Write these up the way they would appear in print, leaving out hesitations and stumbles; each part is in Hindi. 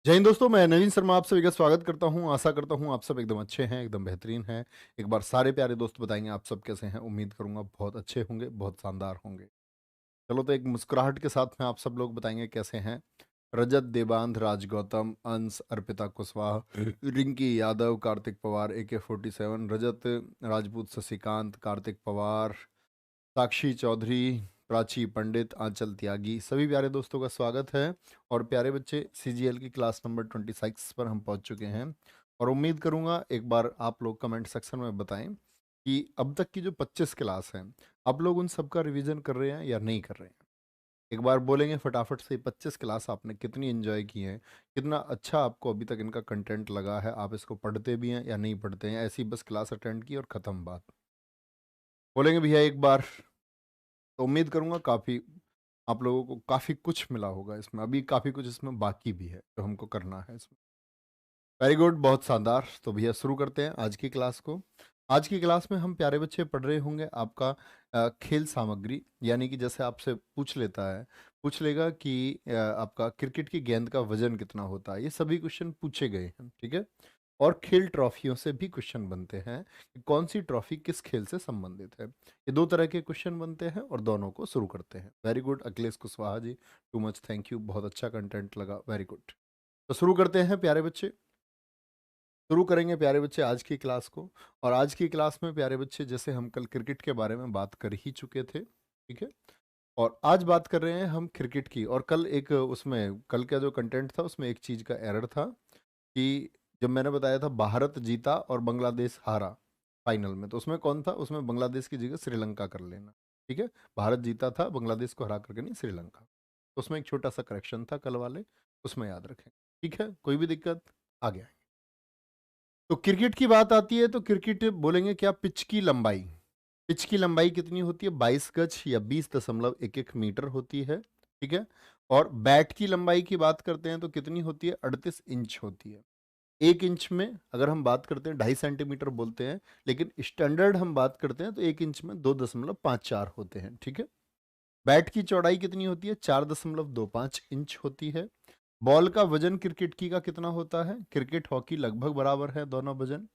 जय हिंद दोस्तों, मैं नवीन शर्मा आप सभी का स्वागत करता हूं। आशा करता हूं आप सब एकदम अच्छे हैं, एकदम बेहतरीन हैं। एक बार सारे प्यारे दोस्त बताएंगे आप सब कैसे हैं। उम्मीद करूंगा बहुत अच्छे होंगे, बहुत शानदार होंगे। चलो तो एक मुस्कुराहट के साथ में आप सब लोग बताएंगे कैसे हैं। रजत, देबांध, राज गौतम, अंश, अर्पिता कुशवाहा, रिंकी यादव, कार्तिक पवार, AK-47, रजत राजपूत, शशिकांत, कार्तिक पवार, साक्षी चौधरी, प्राची पंडित, आंचल त्यागी, सभी प्यारे दोस्तों का स्वागत है। और प्यारे बच्चे, CGL की क्लास नंबर 26 पर हम पहुंच चुके हैं। और उम्मीद करूंगा एक बार आप लोग कमेंट सेक्शन में बताएं कि अब तक की जो 25 क्लास हैं, आप लोग उन सब का रिवीजन कर रहे हैं या नहीं कर रहे हैं। एक बार बोलेंगे फटाफट से, 25 क्लास आपने कितनी एंजॉय की है, कितना अच्छा आपको अभी तक इनका कंटेंट लगा है, आप इसको पढ़ते भी हैं या नहीं पढ़ते हैं, ऐसी बस क्लास अटेंड की और ख़त्म बात। बोलेंगे भैया एक बार। तो उम्मीद करूंगा काफ़ी आप लोगों को काफ़ी कुछ मिला होगा इसमें। अभी काफ़ी कुछ इसमें बाकी भी है जो हमको करना है इसमें। वेरी गुड, बहुत शानदार। तो भैया शुरू करते हैं आज की क्लास को। आज की क्लास में हम प्यारे बच्चे पढ़ रहे होंगे आपका खेल सामग्री। यानी कि जैसे आपसे पूछ लेगा कि आपका क्रिकेट की गेंद का वजन कितना होता है। ये सभी क्वेश्चन पूछे गए हैं, ठीक है। और खेल ट्रॉफियों से भी क्वेश्चन बनते हैं कि कौन सी ट्रॉफी किस खेल से संबंधित है। ये दो तरह के क्वेश्चन बनते हैं और दोनों को शुरू करते हैं। Very good Akhilesh Kushwaha ji, too much thank you, बहुत अच्छा कंटेंट लगा, वेरी गुड। तो शुरू करते हैं प्यारे बच्चे, शुरू करेंगे प्यारे बच्चे आज की क्लास को। और आज की क्लास में प्यारे बच्चे, जैसे हम कल क्रिकेट के बारे में बात कर ही चुके थे, ठीक है। और आज बात कर रहे हैं हम क्रिकेट की। और कल एक उसमें कल का जो कंटेंट था उसमें एक चीज़ का एरर था कि जब मैंने बताया था भारत जीता और बांग्लादेश हारा फाइनल में, तो उसमें कौन था, उसमें बांग्लादेश की जगह श्रीलंका कर लेना, ठीक है। भारत जीता था, बांग्लादेश को हरा करके नहीं, श्रीलंका। तो उसमें एक छोटा सा करेक्शन था कल वाले, उसमें याद रखें, ठीक है। कोई भी दिक्कत, आगे आएंगे। तो क्रिकेट की बात आती है तो क्रिकेट बोलेंगे क्या, पिच की लंबाई। पिच की लंबाई कितनी होती है, 22 गज या 20.11 मीटर होती है, ठीक है। और बैट की लंबाई की बात करते हैं तो कितनी होती है, 38 इंच होती है। 1 इंच में अगर हम बात करते हैं 2.5 सेंटीमीटर बोलते हैं, लेकिन स्टैंडर्ड हम बात करते हैं तो 1 इंच में 2.54 होते हैं, ठीक है। बैट की चौड़ाई कितनी होती है, 4.25 इंच होती है। बॉल का वजन क्रिकेट की का कितना होता है, क्रिकेट हॉकी लगभग बराबर है दोनों वजन,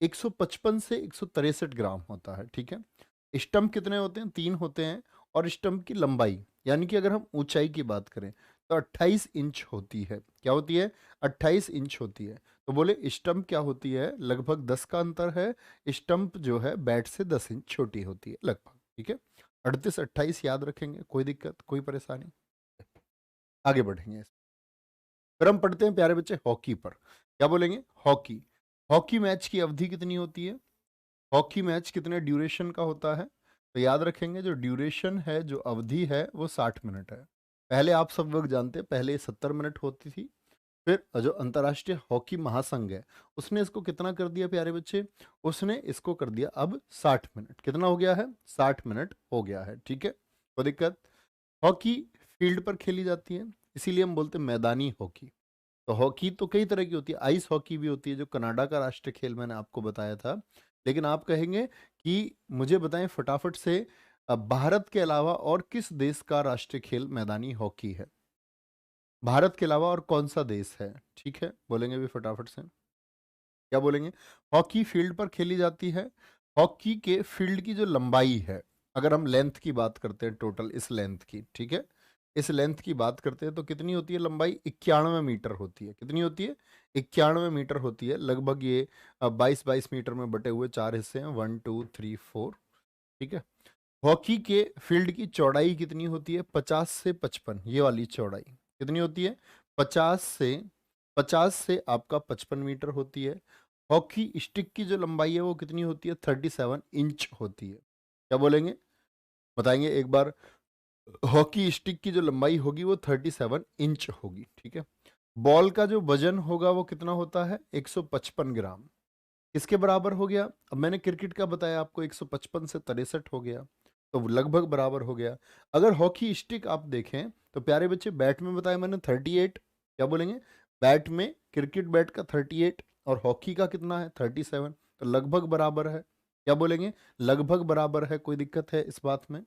155 से 163 ग्राम होता है, ठीक है। स्टंप कितने होते हैं, 3 होते हैं। और स्टंप की लंबाई यानी कि अगर हम ऊंचाई की बात करें तो 28 इंच होती है। क्या होती है, 28 इंच होती है। तो बोले स्टंप क्या होती है, लगभग 10 का अंतर है। स्टंप जो है बैट से 10 इंच छोटी होती है लगभग, ठीक है। 38 28 याद रखेंगे, कोई दिक्कत कोई परेशानी। आगे बढ़ेंगे। फिर हम पढ़ते हैं प्यारे बच्चे हॉकी पर। क्या बोलेंगे, हॉकी। हॉकी मैच की अवधि कितनी होती है, हॉकी मैच कितने ड्यूरेशन का होता है। तो याद रखेंगे जो ड्यूरेशन है, जो अवधि है वो 60 मिनट है। पहले आप सब लोग जानते हैं, पहले 70 मिनट होती थी। फिर जो अंतर्राष्ट्रीय हॉकी महासंघ है उसने इसको कितना कर दिया प्यारे बच्चे, उसने इसको कर दिया अब 60 मिनट। कितना हो गया है, 60 मिनट हो गया है, ठीक है। कोई दिक्कत। हॉकी फील्ड पर खेली जाती है, इसीलिए हम बोलते हैं मैदानी हॉकी। तो हॉकी तो कई तरह की होती है, आइस हॉकी भी होती है जो कनाडा का राष्ट्रीय खेल मैंने आपको बताया था। लेकिन आप कहेंगे कि मुझे बताएं फटाफट से, भारत के अलावा और किस देश का राष्ट्रीय खेल मैदानी हॉकी है। भारत के अलावा और कौन सा देश है, ठीक है, बोलेंगे भी फटाफट से। क्या बोलेंगे, हॉकी फील्ड पर खेली जाती है। हॉकी के फील्ड की जो लंबाई है, अगर हम लेंथ की बात करते हैं, टोटल इस लेंथ की, ठीक है, इस लेंथ की बात करते हैं तो कितनी होती है लंबाई, 91 मीटर होती है। कितनी होती है, 91 मीटर होती है लगभग। ये 22 22 मीटर में बटे हुए चार हिस्से हैं, 1 2 3 4, ठीक है। हॉकी के फील्ड की चौड़ाई कितनी होती है, 50 से 55, ये वाली चौड़ाई कितनी होती है, 50 से आपका 55 मीटर होती है। हॉकी स्टिक की जो लंबाई है वो कितनी होती है, 37 इंच होती है। क्या बोलेंगे, बताएंगे एक बार। हॉकी स्टिक की जो लंबाई होगी वो 37 इंच होगी, ठीक है। बॉल का जो वजन होगा वो कितना होता है, 155 ग्राम। किसके बराबर हो गया, अब मैंने क्रिकेट का बताया आपको, 155 से 63 हो गया, तो वो लगभग बराबर हो गया। अगर हॉकी स्टिक आप देखें तो प्यारे बच्चे, बैट में बताया मैंने 38। क्या बोलेंगे, बैट में क्रिकेट बैट का 38 और हॉकी का कितना है 37, तो लगभग बराबर है। क्या बोलेंगे, लगभग बराबर है, कोई दिक्कत है इस बात में,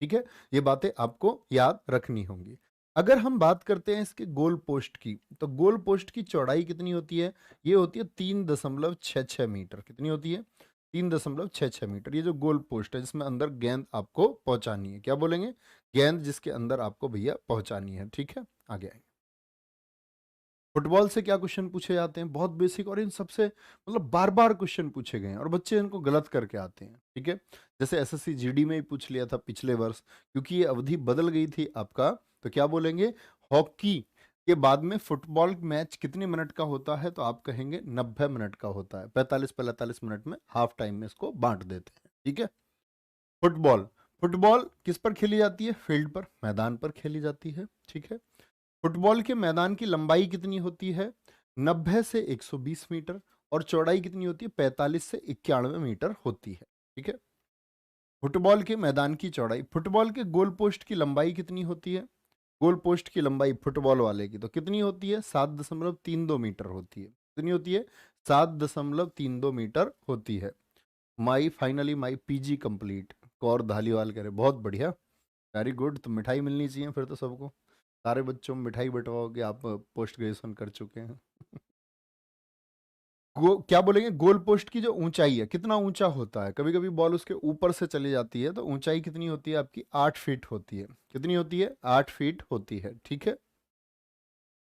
ठीक है। ये बातें आपको याद रखनी होंगी। अगर हम बात करते हैं इसके गोल पोस्ट की, तो गोल पोस्ट की चौड़ाई कितनी होती है? ये होती है 3.66 मीटर। कितनी होती है? 3.66 मीटर। ये जो गोल पोस्ट है जिसमें अंदर गेंद आपको पहुंचानी है, क्या बोलेंगे? गेंद जिसके अंदर आपको भैया पहुंचानी है। ठीक है, आगे आएंगे। फुटबॉल से क्या क्वेश्चन पूछे जाते हैं? बहुत बेसिक, और इन सबसे मतलब बार बार क्वेश्चन पूछे गए हैं और बच्चे इनको गलत करके आते हैं। ठीक है, जैसे एसएससी जीडी में ही पूछ लिया था पिछले वर्ष, क्योंकि ये अवधि बदल गई थी आपका। तो क्या बोलेंगे? हॉकी के बाद में फुटबॉल मैच कितने मिनट का होता है? तो आप कहेंगे 90 मिनट का होता है। 45 मिनट में हाफ टाइम में इसको बांट देते हैं। ठीक है, फुटबॉल, फुटबॉल किस पर खेली जाती है? फील्ड पर, मैदान पर खेली जाती है। ठीक है, फुटबॉल के मैदान की लंबाई कितनी होती है? 90 से 120 मीटर। और चौड़ाई कितनी होती है? 45 से 91 मीटर होती है। ठीक है, फुटबॉल के मैदान की चौड़ाई। फुटबॉल के गोल पोस्ट की लंबाई कितनी होती है? गोल पोस्ट की लंबाई फुटबॉल वाले की तो कितनी होती है? 7.32 मीटर होती है। कितनी होती है? 7.32 मीटर होती है। My finally my PG complete. Kaur Dhaliwal कह रहे बहुत बढ़िया, वेरी गुड। तो मिठाई मिलनी चाहिए फिर तो सबको, सारे बच्चों में मिठाई बंटवाओगे आप, पोस्ट ग्रेजुएशन कर चुके हैं। क्या बोलेंगे? गोल पोस्ट की जो ऊंचाई है, कितना ऊंचा होता है? कभी कभी बॉल उसके ऊपर से चली जाती है, तो ऊंचाई कितनी होती है आपकी? 8 फीट होती है। कितनी होती है? 8 फीट होती है। ठीक है,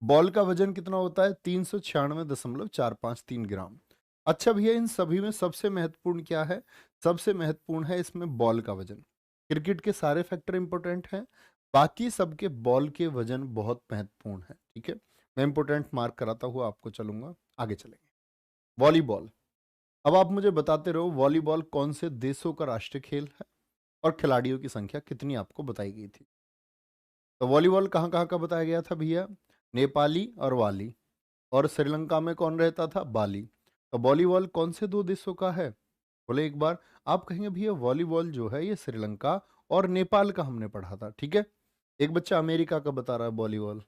बॉल का वजन कितना होता है? 396.453 ग्राम। अच्छा भैया, इन सभी में सबसे महत्वपूर्ण क्या है? सबसे महत्वपूर्ण है इसमें बॉल का वजन। क्रिकेट के सारे फैक्टर इंपॉर्टेंट हैं, बाकी सबके बॉल के वजन बहुत महत्वपूर्ण है। ठीक है, मैं इंपॉर्टेंट मार्क कराता हुआ आपको चलूंगा, आगे चलेंगे। वॉलीबॉल। अब आप मुझे बताते रहो, वॉलीबॉल कौन से देशों का राष्ट्रीय खेल है और खिलाड़ियों की संख्या कितनी आपको बताई गई थी? तो वॉलीबॉल कहाँ कहाँ का बताया गया था भैया? नेपाली और वाली। और श्रीलंका में कौन रहता था? बाली। तो वॉलीबॉल कौन से दो देशों का है? बोले एक बार। आप कहेंगे भैया वॉलीबॉल जो है ये श्रीलंका और नेपाल का हमने पढ़ा था। ठीक है, एक बच्चा अमेरिका का बता रहा है वॉलीबॉल।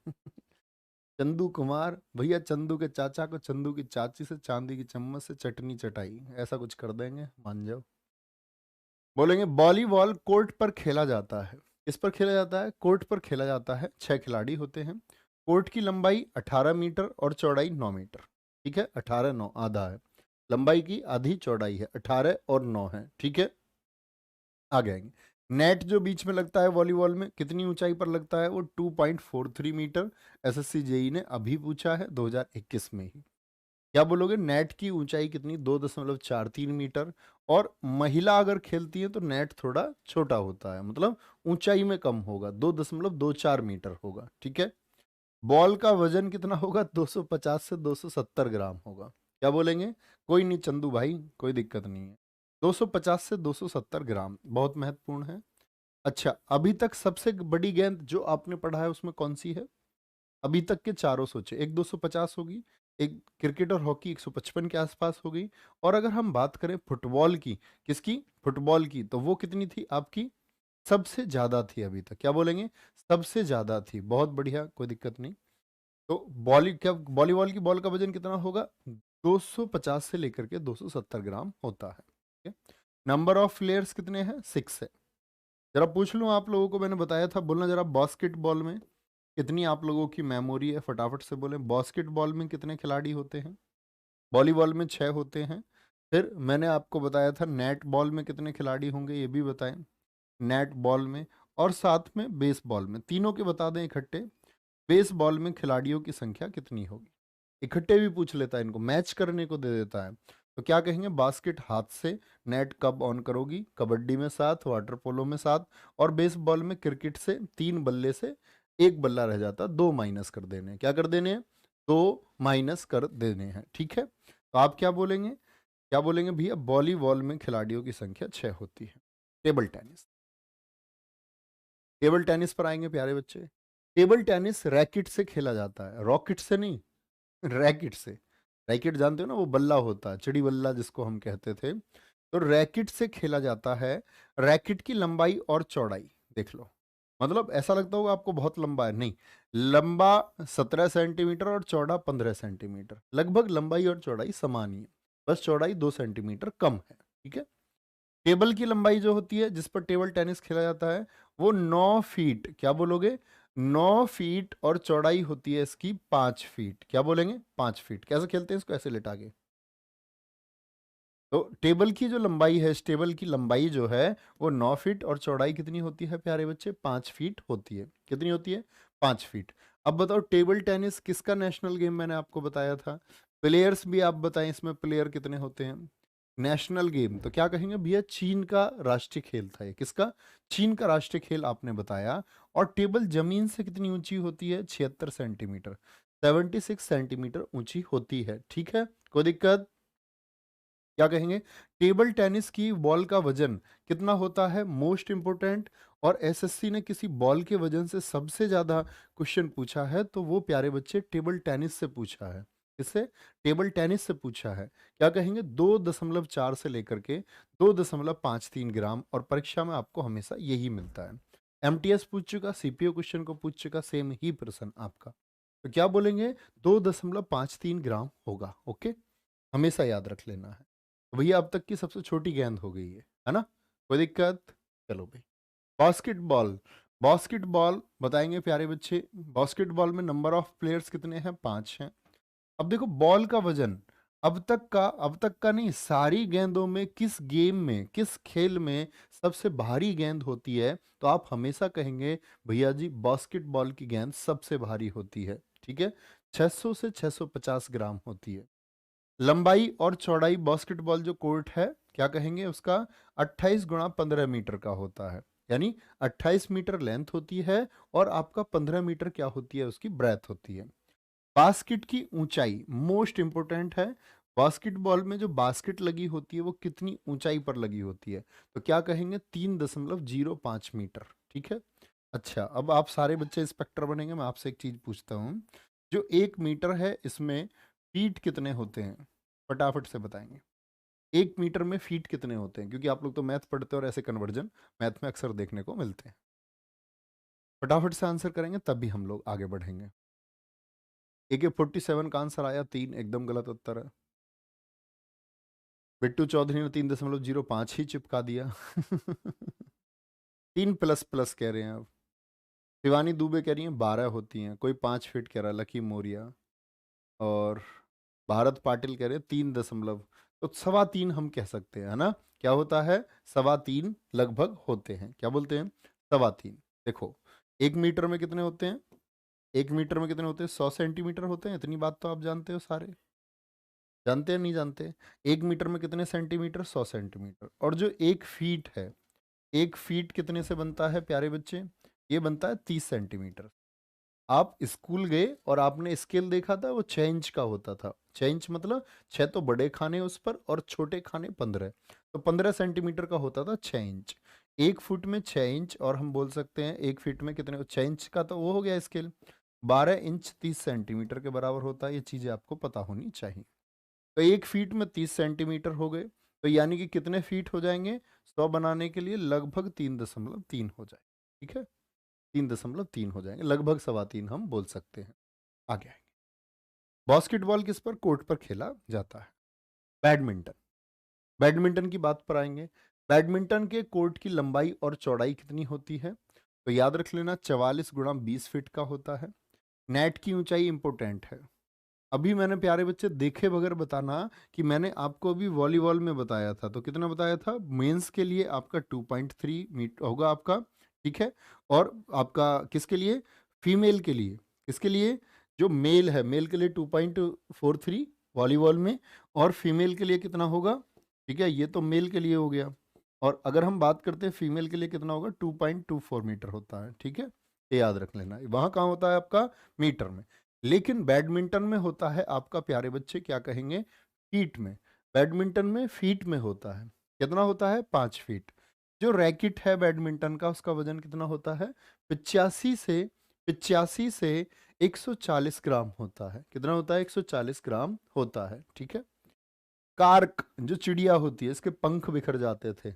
चंदू कुमार भैया, चंदू के चाचा को चंदू की चाची से चांदी की चम्मच से चटनी चटाई, ऐसा कुछ कर देंगे, मान जाओ। बोलेंगे वॉलीबॉल कोर्ट पर खेला जाता है। किस पर खेला जाता है? कोर्ट पर खेला जाता है। 6 खिलाड़ी होते हैं। कोर्ट की लंबाई 18 मीटर और चौड़ाई 9 मीटर। ठीक है, 18 9 आधा है, लंबाई की आधी चौड़ाई है, 18 और 9 है। ठीक है, आ जाएंगे। नेट जो बीच में लगता है वॉलीबॉल में, कितनी ऊंचाई पर लगता है? वो 2.43 मीटर। एसएससी जेई ने अभी पूछा है 2021 में ही। क्या बोलोगे? नेट की ऊंचाई कितनी? 2.43 मीटर। और महिला अगर खेलती है तो नेट थोड़ा छोटा होता है, मतलब ऊंचाई में कम होगा, 2.24 मीटर होगा। ठीक है, बॉल का वजन कितना होगा? 250 से 270 ग्राम होगा। क्या बोलेंगे? कोई नहीं चंदू भाई, कोई दिक्कत नहीं है। 250 से 270 ग्राम बहुत महत्वपूर्ण है। अच्छा, अभी तक सबसे बड़ी गेंद जो आपने पढ़ा है उसमें कौन सी है? अभी तक के चारों सोचे, एक 250 होगी, एक क्रिकेट और हॉकी 155 के आसपास हो गई। और अगर हम बात करें फुटबॉल की, किसकी? फुटबॉल की, तो वो कितनी थी आपकी? सबसे ज्यादा थी अभी तक। क्या बोलेंगे? सबसे ज्यादा थी। बहुत बढ़िया, कोई दिक्कत नहीं। तो वॉलीबॉल की बॉल का वजन कितना होगा? 250 से लेकर के 270 ग्राम होता है। ठीक है, नंबर ऑफ प्लेयर्स कितने हैं? 6 है। जरा पूछ लूं आप लोगों को, मैंने बताया था, बोलना जरा बास्केटबॉल में कितनी आप लोगों की मेमोरी है, फटाफट से बोलें। बास्केटबॉल में कितने खिलाड़ी होते हैं? वॉलीबॉल में 6 होते हैं। फिर मैंने आपको बताया था नेट बॉल में कितने खिलाड़ी होंगे, ये भी बताएं। नेट बॉल में और साथ में बेसबॉल में, तीनों के बता दें इकट्ठे। बेसबॉल में खिलाड़ियों की संख्या कितनी होगी? इकट्ठे भी पूछ लेता है, इनको मैच करने को दे देता है। तो क्या कहेंगे? बास्केट हाथ से, नेट कब ऑन करोगी? कबड्डी में 7, वाटर पोलो में 7, और बेसबॉल में क्रिकेट से 3 बल्ले से एक बल्ला रह जाता, 2 माइनस कर देने हैं। क्या कर देने हैं? 2 माइनस कर देने हैं। ठीक है, तो आप क्या बोलेंगे? क्या बोलेंगे भैया? वॉलीबॉल में खिलाड़ियों की संख्या 6 होती है। Table tennis. टेबल टेनिस पर आएंगे प्यारे बच्चे। टेबल टेनिस रैकेट से खेला जाता है, रॉकेट से नहीं, रैकेट से। रैकेट जानते हो ना, वो बल्ला होता है, चिड़ी बल्ला जिसको हम कहते थे। तो रैकेट से खेला जाता है। रैकेट की लंबाई और चौड़ाई देख लो, मतलब ऐसा लगता होगा आपको बहुत लंबा है, नहीं। लंबा 17 सेंटीमीटर और चौड़ा 15 सेंटीमीटर, लगभग लंबाई और चौड़ाई समान ही है, बस चौड़ाई 2 सेंटीमीटर कम है। ठीक है, टेबल की लंबाई जो होती है जिस पर टेबल टेनिस खेला जाता है, वो 9 फीट, क्या बोलोगे? 9 फीट और चौड़ाई होती है इसकी 5 फीट। क्या बोलेंगे? 5 फीट। कैसे खेलते हैं इसको? ऐसे लिटा के। तो टेबल की जो लंबाई है, इस टेबल की लंबाई जो है वो 9 फीट और चौड़ाई कितनी होती है प्यारे बच्चे? 5 फीट होती है। कितनी होती है? 5 फीट। अब बताओ, टेबल टेनिस किसका नेशनल गेम मैंने आपको बताया था? प्लेयर्स भी आप बताएं, इसमें प्लेयर कितने होते हैं? नेशनल गेम तो क्या कहेंगे भैया? चीन का राष्ट्रीय खेल था ये। किसका? चीन का राष्ट्रीय खेल आपने बताया। और टेबल जमीन से कितनी ऊंची होती है? 76 सेंटीमीटर। 76 सेंटीमीटर ऊंची होती है। ठीक है, कोई दिक्कत? क्या कहेंगे? टेबल टेनिस की बॉल का वजन कितना होता है? Most important. और एसएससी ने किसी बॉल के वजन से सबसे ज्यादा क्वेश्चन पूछा है तो वो प्यारे बच्चे टेबल टेनिस से पूछा है। इससे टेबल टेनिस से पूछा है। क्या कहेंगे? 2.4 से लेकर के 2.53 ग्राम। और परीक्षा में आपको हमेशा यही मिलता है। एमटीएस पूछ चुका, सीपीओ क्वेश्चन को पूछ चुका, सेम ही प्रश्न आपका। तो क्या बोलेंगे? 2.53 ग्राम होगा। ओके, हमेशा याद रख लेना है। तो भैया अब तक की सबसे छोटी गेंद हो गई है ना? कोई दिक्कत? चलो भाई, बास्केटबॉल। बास्केटबॉल बताएंगे प्यारे बच्चे। बास्केटबॉल में नंबर ऑफ प्लेयर्स कितने हैं? 5 हैं। अब देखो, बॉल का वजन अब तक का नहीं, सारी गेंदों में किस गेम में, किस खेल में सबसे भारी गेंद होती है? तो आप हमेशा कहेंगे भैया जी बास्केटबॉल की गेंद सबसे भारी होती है। ठीक है, 600 से 650 ग्राम होती है। लंबाई और चौड़ाई बास्केटबॉल जो कोर्ट है, क्या कहेंगे उसका? 28 × 15 मीटर का होता है। यानी 28 मीटर लेंथ होती है और आपका 15 मीटर क्या होती है? उसकी ब्रेथ होती है। बास्केट की ऊंचाई मोस्ट इंपोर्टेंट है। बास्केटबॉल में जो बास्केट लगी होती है वो कितनी ऊंचाई पर लगी होती है? तो क्या कहेंगे? 3.05 मीटर। ठीक है। अच्छा, अब आप सारे बच्चे इंस्पेक्टर बनेंगे। मैं आपसे एक चीज पूछता हूँ, जो 1 मीटर है इसमें फीट कितने होते हैं? फटाफट से बताएंगे। 1 मीटर में फीट कितने होते हैं? क्योंकि आप लोग तो मैथ पढ़ते हो और ऐसे कन्वर्जन मैथ में अक्सर देखने को मिलते हैं। फटाफट से आंसर करेंगे तब भी हम लोग आगे बढ़ेंगे। AK-47 का आंसर आया 3, एकदम गलत उत्तर है। बिट्टू चौधरी ने 3.05 ही चिपका दिया। 3++ कह रहे हैं आप। शिवानी दुबे कह रही हैं 12 होती हैं। कोई 5 फीट कह रहा है, लकी मोरिया। और भारत पाटिल कह रहे हैं 3 दशमलव। तो 3.25 हम कह सकते हैं, है ना? क्या होता है? 3.25 लगभग होते हैं। क्या बोलते हैं? 3.25। देखो, 1 मीटर में कितने होते हैं? 1 मीटर में कितने होते हैं? 100 सेंटीमीटर होते हैं। इतनी बात तो आप जानते हो सारे। जानते हैं नहीं जानते? 1 मीटर में कितने सेंटीमीटर? 100 सेंटीमीटर। और जो 1 फीट है, 1 फीट कितने से बनता है प्यारे बच्चे? ये बनता है 30 सेंटीमीटर। आप स्कूल गए और आपने स्केल देखा था, वो 6 इंच का होता था। 6 इंच मतलब 6 तो बड़े खाने उस पर और छोटे खाने 15। तो 15 सेंटीमीटर का होता था 6 इंच। 1 फुट में 6 इंच, और हम बोल सकते हैं 1 फीट में कितने? 6 इंच का तो वो हो गया स्केल। 12 इंच 30 सेंटीमीटर के बराबर होता है। ये चीज़ें आपको पता होनी चाहिए। तो 1 फीट में 30 सेंटीमीटर हो गए। तो यानी कि कितने फीट हो जाएंगे? 100 बनाने के लिए लगभग 3.3 हो जाए। ठीक है, 3.3 हो जाएंगे, लगभग 3.25 हम बोल सकते हैं। आगे आएंगे। बास्केटबॉल किस पर कोर्ट पर खेला जाता है? बैडमिंटन। बैडमिंटन की बात पर आएंगे। बैडमिंटन के कोर्ट की लंबाई और चौड़ाई कितनी होती है? तो याद रख लेना, 44 × 20 फीट का होता है। नेट की ऊंचाई इंपोर्टेंट है। अभी मैंने प्यारे बच्चे देखे बगैर बताना कि मैंने आपको अभी वॉलीबॉल में बताया था। तो कितना बताया था? मेंस के लिए आपका 2.3 मीटर होगा आपका। ठीक है। और आपका किसके लिए? फीमेल के लिए। किसके लिए? जो मेल है, मेल के लिए 2.43 वॉलीबॉल में। और फीमेल के लिए कितना होगा? ठीक है, ये तो मेल के लिए हो गया। और अगर हम बात करते हैं फीमेल के लिए कितना होगा? 2.24 मीटर होता है। ठीक है, ये याद रख लेना। वहाँ कहाँ होता है आपका? मीटर में। लेकिन बैडमिंटन में होता है आपका प्यारे बच्चे, क्या कहेंगे? फीट में। बैडमिंटन में फीट में होता है। कितना होता है? 5 फीट। जो रैकेट है बैडमिंटन का, उसका वजन कितना होता है? 85 से 140 ग्राम होता है। कितना होता है? 140 ग्राम होता है। ठीक है। कार्क जो चिड़िया होती है, इसके पंख बिखर जाते थे।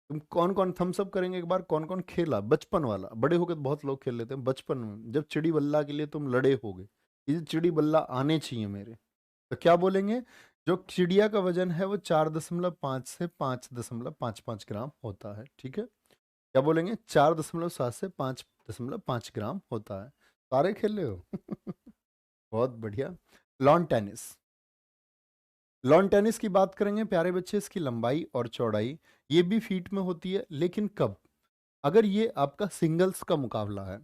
तुम कौन कौन थम्स अप करेंगे एक बार? कौन कौन खेला बचपन वाला? बड़े होकर तो बहुत लोग खेल लेते हैं। बचपन में जब चिड़ी बल्ला के लिए तुम लड़े होगे, ये चिड़ी बल्ला आने चाहिए मेरे, तो क्या बोलेंगे? जो चिड़िया का वजन है वो 4.5 से 5.55 ग्राम होता है। ठीक है। क्या बोलेंगे? 4.7 से 5 0.5 ग्राम होता है। सारे खेल रहे हो बहुत बढ़िया। Lawn tennis. लॉन टेनिस की बात करेंगे प्यारे बच्चे, इसकी लंबाई और चौड़ाई ये भी फीट में होती है, लेकिन कब? अगर ये आपका सिंगल्स का मुकाबला है,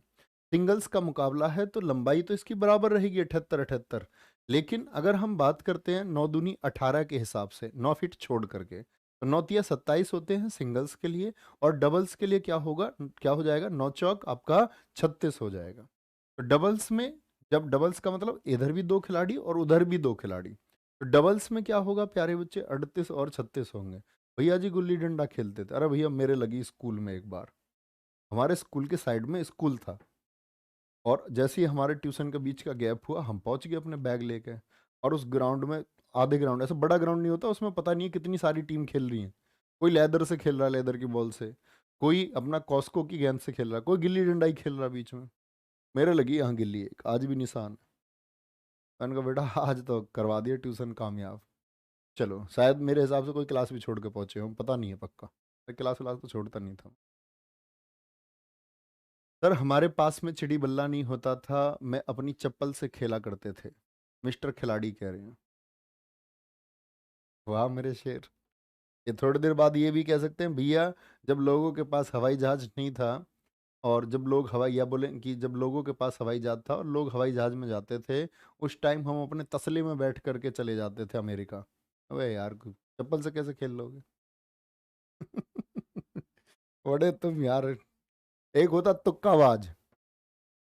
सिंगल्स का मुकाबला है तो लंबाई तो इसकी बराबर रहेगी 78-78। लेकिन अगर हम बात करते हैं 9 दूनी 18 के हिसाब से, 9 फीट छोड़ करके, तो 9 तिया 27 होते हैं सिंगल्स के लिए, और डबल्स के लिए क्या होगा, क्या हो जाएगा, 9 चौक आपका 36 हो जाएगा। तो डबल्स में, जब डबल्स का मतलब इधर भी दो खिलाड़ी और उधर भी दो खिलाड़ी, तो डबल्स में क्या होगा प्यारे बच्चे, 38 और 36 होंगे। भैया जी गुल्ली डंडा खेलते थे, अरे भैया मेरे लगी स्कूल में एक बार, हमारे स्कूल के साइड में स्कूल था, और जैसे ही हमारे ट्यूशन के बीच का गैप हुआ, हम पहुंच गए अपने बैग लेके, और उस ग्राउंड में, आधे ग्राउंड, ऐसा बड़ा ग्राउंड नहीं होता उसमें, पता नहीं है कितनी सारी टीम खेल रही है। कोई लेदर से खेल रहा है, लेदर की बॉल से, कोई अपना कॉस्को की गेंद से खेल रहा है, कोई गिल्ली डंडा ही खेल रहा है बीच में। मेरे लगी यहाँ गिल्ली, एक आज भी निशान है। मैंने कहा बेटा आज तो करवा दिया ट्यूशन कामयाब। चलो, शायद मेरे हिसाब से कोई क्लास भी छोड़ के पहुंचे हो, पता नहीं है पक्का, क्लास व्लास तो छोड़ता नहीं था। सर हमारे पास में चिड़ी बल्ला नहीं होता था, मैं अपनी चप्पल से खेला करते थे, मिस्टर खिलाड़ी कह रहे हैं। वाह मेरे शेर। ये थोड़ी देर बाद ये भी कह सकते हैं भैया, जब लोगों के पास हवाई जहाज नहीं था, और जब लोग हवाई, या बोले कि जब लोगों के पास हवाई जहाज था और लोग हवाई जहाज में जाते थे, उस टाइम हम अपने तसले में बैठ करके चले जाते थे अमेरिका। अबे यार चप्पल से कैसे खेल लोगे बड़े तुम यार। एक होता तुक्काबाज,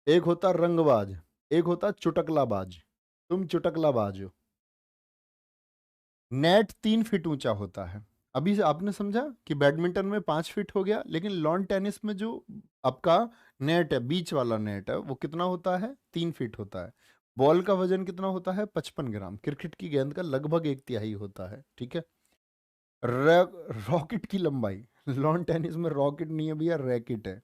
एक होता रंगबाज, एक होता चुटकलाबाज। तुम चुटकलाबाज हो। नेट 3 फीट ऊंचा होता है। अभी से आपने समझा कि बैडमिंटन में 5 फीट हो गया, लेकिन लॉन टेनिस में जो आपका नेट है, बीच वाला नेट है, वो कितना होता है, 3 फीट होता है। बॉल का वजन कितना होता है, 55 ग्राम। क्रिकेट की गेंद का लगभग 1/3 होता है, ठीक है। रॉकेट की लंबाई, लॉन टेनिस में रॉकेट नहीं है भैया, रैकेट है।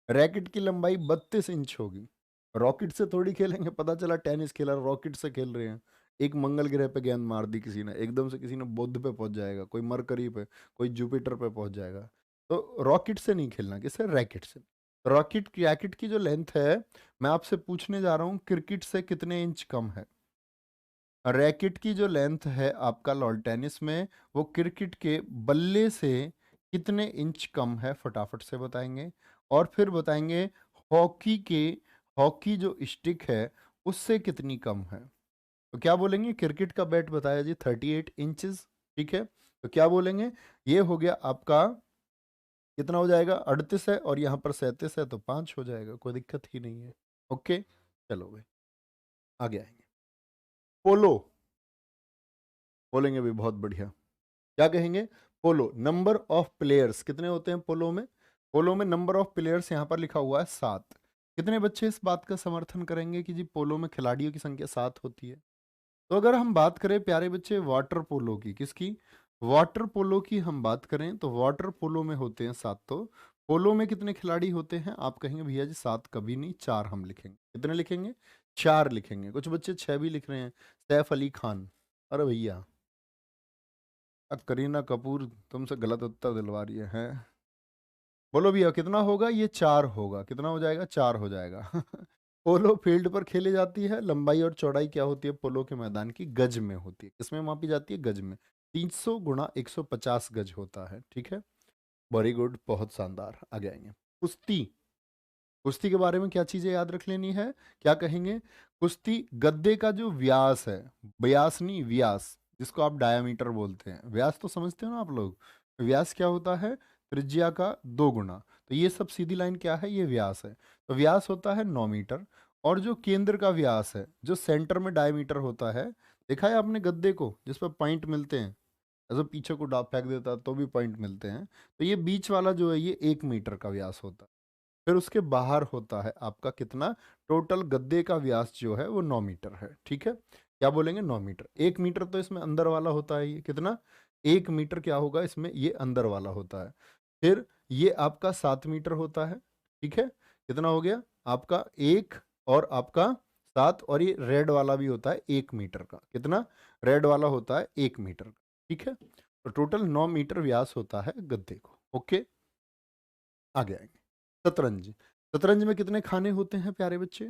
रैकेट की लंबाई 32 इंच होगी। रॉकेट से थोड़ी खेलेंगे, पता चला टेनिस खेला, रॉकेट से खेल रहे हैं। एक मंगल ग्रह पे गेंद मार दी किसी ने, एकदम से किसी ने बुध पे पहुंच जाएगा, कोई मरकरी पे, कोई जुपिटर पे पहुंच जाएगा। तो रॉकेट से नहीं खेलना, किससे, रैकेट से। रैकेट की जो लेंथ है, मैं आपसे पूछने जा रहा हूँ, क्रिकेट से कितने इंच कम है? रैकेट की जो लेंथ है आपका लॉन टेनिस में, वो क्रिकेट के बल्ले से कितने इंच कम है, फटाफट से बताएंगे। और फिर बताएंगे हॉकी के, हॉकी जो स्टिक है उससे कितनी कम है। तो क्या बोलेंगे, क्रिकेट का बैट बताया जी 38 इंचेस, ठीक है। तो क्या बोलेंगे, ये हो गया आपका, कितना हो जाएगा, 38 है, और यहाँ पर 37 है, तो 5 हो जाएगा, कोई दिक्कत ही नहीं है। ओके, चलो भाई आगे आएंगे। पोलो बोलेंगे भी, बहुत बढ़िया। क्या कहेंगे, पोलो, नंबर ऑफ प्लेयर्स कितने होते हैं पोलो में? पोलो में नंबर ऑफ प्लेयर्स यहाँ पर लिखा हुआ है 7। कितने बच्चे इस बात का समर्थन करेंगे कि जी पोलो में खिलाड़ियों की संख्या 7 होती है? तो अगर हम बात करें प्यारे बच्चे वाटर पोलो की, किसकी, वाटर पोलो की हम बात करें, तो वाटर पोलो में होते हैं 7। तो पोलो में कितने खिलाड़ी होते हैं? आप कहेंगे भैया जी 7 कभी नहीं, 4 हम लिखेंगे। कितने लिखेंगे? 4 लिखेंगे। कुछ बच्चे 6 भी लिख रहे हैं, सैफ अली खान। अरे भैया, अब करीना कपूर तुमसे गलत उत्तर दिलवा रही है। बोलो भैया कितना होगा, ये 4 होगा। कितना हो जाएगा, 4 हो जाएगा पोलो फील्ड पर खेली जाती है। लंबाई और चौड़ाई क्या होती है पोलो के मैदान की, गज में होती है। किसमें मापी जाती है, गज में। 300 गुणा 150 गज होता है, ठीक है। वेरी गुड, बहुत शानदार। आगे आएंगे। कुश्ती, कुश्ती के बारे में क्या चीजें याद रख लेनी है, क्या कहेंगे, कुश्ती गद्दे का जो व्यास है, व्यास नहीं व्यास, जिसको आप डायामीटर बोलते हैं, व्यास तो समझते हो ना आप लोग। व्यास क्या होता है, त्रिज्या का 2 गुना। तो ये सब सीधी लाइन क्या है, ये व्यास है। तो व्यास होता है 9 मीटर। और जो केंद्र का व्यास है, जो सेंटर में डायमीटर होता है, देखा है आपने गद्दे को जिस पर पॉइंट मिलते हैं, ऐसे पीछे को डाप फेंक देता है तो भी पॉइंट मिलते हैं, तो ये बीच वाला जो है ये 1 मीटर का व्यास होता है। फिर उसके बाहर होता है आपका कितना, टोटल गद्दे का व्यास जो है वो 9 मीटर है, ठीक है। क्या बोलेंगे, 9 मीटर। 1 मीटर तो इसमें अंदर वाला होता है, ये कितना, 1 मीटर क्या होगा इसमें, ये अंदर वाला होता है। फिर ये आपका 7 मीटर होता है, ठीक है। कितना हो गया आपका, एक, और आपका 7, और ये रेड वाला भी होता है 1 मीटर का। कितना, रेड वाला होता है 1 मीटर का, ठीक है। तो टोटल 9 मीटर व्यास होता है गद्दे को। ओके, आगे आएंगे। शतरंज, शतरंज में कितने खाने होते हैं प्यारे बच्चे?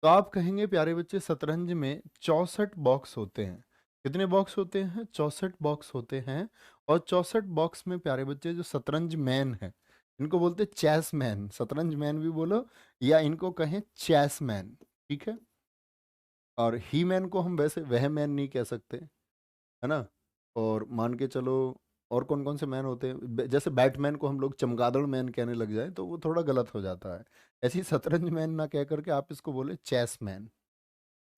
तो आप कहेंगे प्यारे बच्चे शतरंज में 64 बॉक्स होते हैं। कितने बॉक्स होते हैं? 64 बॉक्स होते हैं। और 64 बॉक्स में प्यारे बच्चे जो शतरंज मैन है, इनको बोलते चेस मैन, शतरंज मैन भी बोलो या इनको कहें चेस मैन, ठीक है। और ही मैन को हम वैसे वह मैन नहीं कह सकते, है ना। और मान के चलो, और कौन कौन से मैन होते हैं, जैसे बैटमैन को हम लोग चमगादड़ मैन कहने लग जाए तो वो थोड़ा गलत हो जाता है। ऐसे ही शतरंज मैन ना कह करके आप इसको बोले चेस मैन,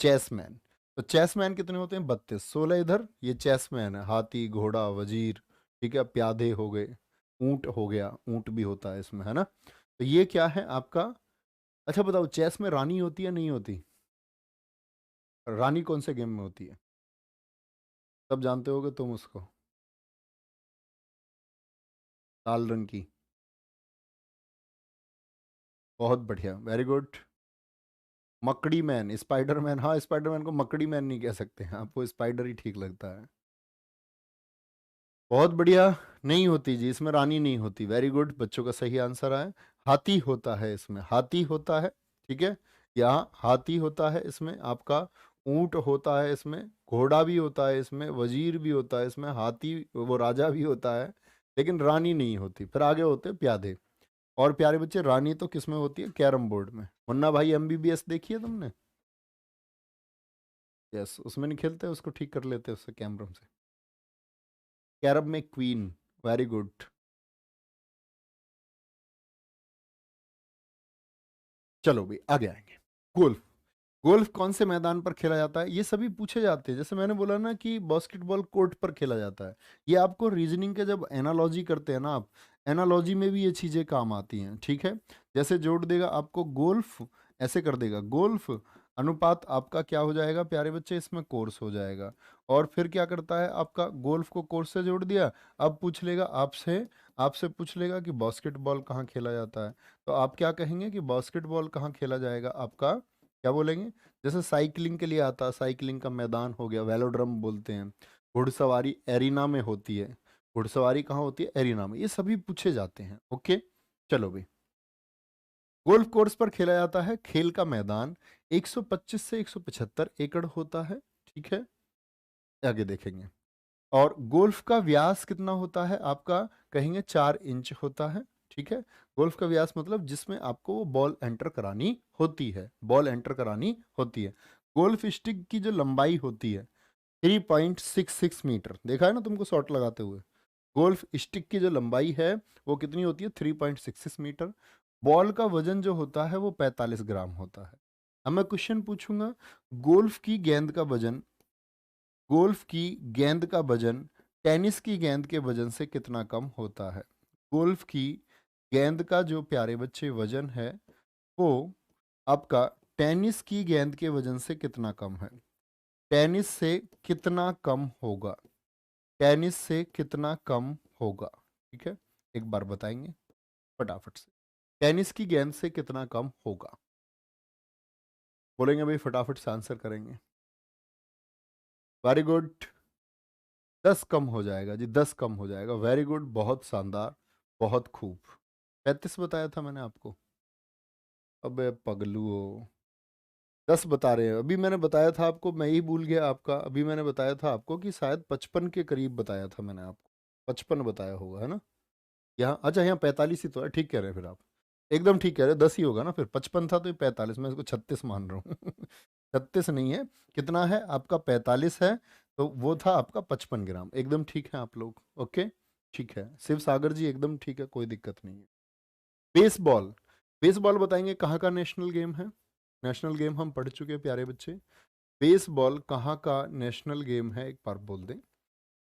चेस मैन। तो चेस मैन कितने होते हैं? 32, 16 इधर, ये चेस मैन है, हाथी घोड़ा वजीर, ठीक है, प्यादे हो गए, ऊंट हो गया, ऊंट भी होता है इसमें, है ना। तो ये क्या है आपका? अच्छा बताओ, चेस में रानी होती है नहीं होती? रानी कौन से गेम में होती है? सब जानते होगे तुम उसको, लाल रंग की। बहुत बढ़िया, वेरी गुड। मकड़ी मैन, स्पाइडर मैन, हाँ स्पाइडर मैन को मकड़ी मैन नहीं कह सकते हैं, आपको स्पाइडर ही ठीक लगता है। बहुत बढ़िया। नहीं होती जी, इसमें रानी नहीं होती, वेरी गुड, बच्चों का सही आंसर है। हाथी होता है इसमें, हाथी होता है, ठीक है। यहाँ हाथी होता है इसमें आपका, ऊंट होता है इसमें, घोड़ा भी होता है इसमें, वजीर भी होता है इसमें, हाथी वो राजा भी होता है, लेकिन रानी नहीं होती। फिर आगे होते हैं प्यादे। और प्यारे बच्चे, रानी तो किस में होती है? कैरम बोर्ड में। मुन्ना भाई एमबीबीएस देखी है तुमने? यस, उसमें नहीं खेलते, उसको ठीक कर लेते उससे कैमरम से। कैरम में क्वीन, वेरी गुड। चलो भाई आगे आएंगे। गोल्फ। गोल्फ कौन से मैदान पर खेला जाता है? ये सभी पूछे जाते हैं, जैसे मैंने बोला ना कि बास्केटबॉल कोर्ट पर खेला जाता है। ये आपको रीजनिंग के जब एनालॉजी करते हैं ना आप, एनालॉजी में भी ये चीज़ें काम आती हैं, ठीक है। जैसे जोड़ देगा आपको गोल्फ, ऐसे कर देगा गोल्फ अनुपात आपका क्या हो जाएगा प्यारे बच्चे? इसमें कोर्स हो जाएगा। और फिर क्या करता है आपका, गोल्फ को कोर्स से जोड़ दिया। अब पूछ लेगा आपसे, आपसे पूछ लेगा कि बास्केटबॉल कहाँ खेला जाता है। तो आप क्या कहेंगे कि बास्केटबॉल कहाँ खेला जाएगा आपका, क्या बोलेंगे? जैसे साइकिलिंग के लिए आता है, साइकिलिंग का मैदान हो गया, वेलोड्रम बोलते हैं। घुड़सवारी एरिना में होती है, घुड़सवारी कहाँ होती है? एरिना में। ये सभी पूछे जाते हैं, ओके। चलो भाई, गोल्फ कोर्स पर खेला जाता है, खेल का मैदान 125 से 175 एकड़ होता है, ठीक है। आगे देखेंगे। और गोल्फ का व्यास कितना होता है आपका? कहेंगे 4 इंच होता है, ठीक है। गोल्फ का व्यास मतलब जिसमें आपको वो बॉल एंटर करानी होती है, बॉल एंटर करानी होती है। गोल्फ स्टिक की जो लंबाई होती है 3.66 मीटर, देखा है ना तुमको शॉट लगाते हुए। गोल्फ स्टिक की जो लंबाई है वो कितनी होती है? 3.66 मीटर। बॉल का वजन जो होता है वो 45 ग्राम होता है। अब मैं क्वेश्चन पूछूंगा, गोल्फ की गेंद का वजन, गोल्फ की गेंद का वजन टेनिस की गेंद के वजन से कितना कम होता है? गोल्फ की गेंद का जो प्यारे बच्चे वजन है वो आपका टेनिस की गेंद के वजन से कितना कम है? टेनिस से कितना कम होगा? टेनिस से कितना कम होगा? ठीक है, एक बार बताएंगे फटाफट से, टेनिस की गेंद से कितना कम होगा? बोलेंगे भाई, फटाफट से आंसर करेंगे। वेरी गुड, 10 कम हो जाएगा जी, 10 कम हो जाएगा, वेरी गुड, बहुत शानदार, बहुत खूब। 35 बताया था मैंने आपको। अबे पगलू हो, 10 बता रहे हैं। अभी मैंने बताया था आपको, मैं ही भूल गया आपका, अभी मैंने बताया था आपको कि शायद 55 के करीब बताया था मैंने आपको, 55 बताया होगा, है ना। यहाँ अच्छा, यहाँ 45 ही तो है, ठीक कह रहे हैं फिर आप, एकदम ठीक कह रहे हैं, 10 ही होगा ना फिर, 55 था तो ये 45, मैं इसको 36 मान रहा हूँ। 36 नहीं है, कितना है आपका? 45 है। तो वो था आपका 55 ग्राम, एकदम ठीक है आप लोग, ओके। ठीक है, शिव सागर जी एकदम ठीक है, कोई दिक्कत नहीं है। बेसबॉल, बेसबॉल बताएंगे कहाँ का नेशनल गेम है? नेशनल गेम हम पढ़ चुके हैं प्यारे बच्चे। बेसबॉल कहाँ का नेशनल गेम है, एक बार बोल दें।